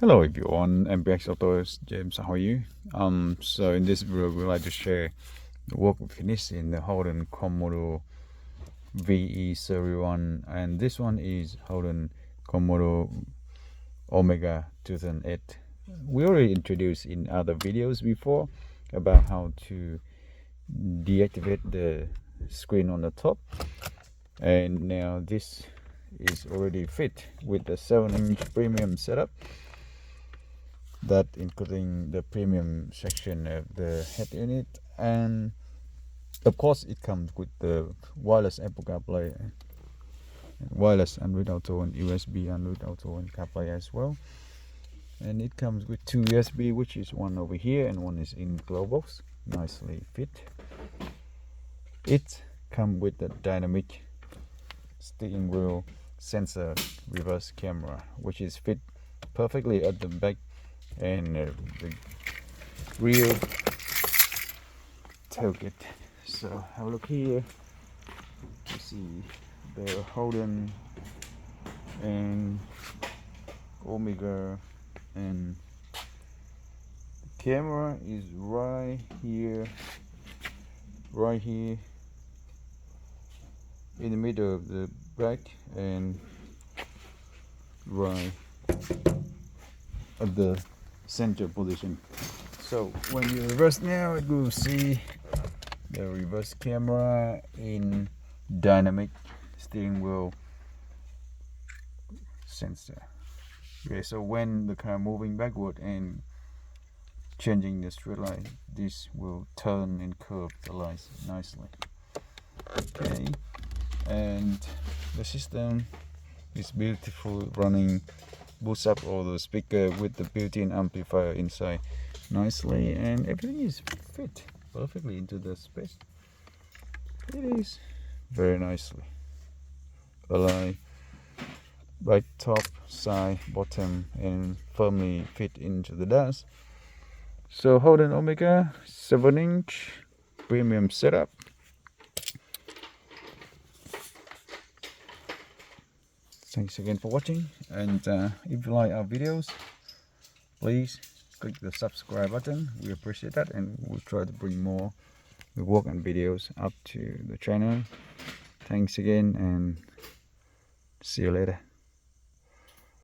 Hello everyone, MPX AUTOS, James, how are you? So in this video we'd like to share the work we finished in the Holden Commodore VE Series 1, and this one is Holden Commodore Omega 2008. We already introduced in other videos before about how to deactivate the screen on the top, and now this is already fit with the 7-inch premium setup, that including the premium section of the head unit, and of course it comes with the wireless Apple Carplay, wireless Android Auto, and USB Android Auto and CarPlay as well. And it comes with two USB, which is one over here and one is in glove box, nicely fit. It comes with the dynamic steering wheel sensor reverse camera, which is fit perfectly at the back and the rear tailgate. So have a look here. You see the Holden and Omega, and the camera is right here in the middle of the back and right at the center position. So when you reverse now, you will see the reverse camera in dynamic steering wheel sensor. Okay, so when the car moving backward and changing the straight line, this will turn and curve the lines nicely. Okay, and the system is beautiful, running boost up all the speaker with the built-in amplifier inside nicely, and everything is fit perfectly into the space. It is very nicely aligned, right top, side, bottom, and firmly fit into the dash. So Holden Omega 7-inch premium setup. Thanks again for watching, and if you like our videos, please click the subscribe button. We appreciate that, and we'll try to bring more work and videos up to the channel. Thanks again, and see you later.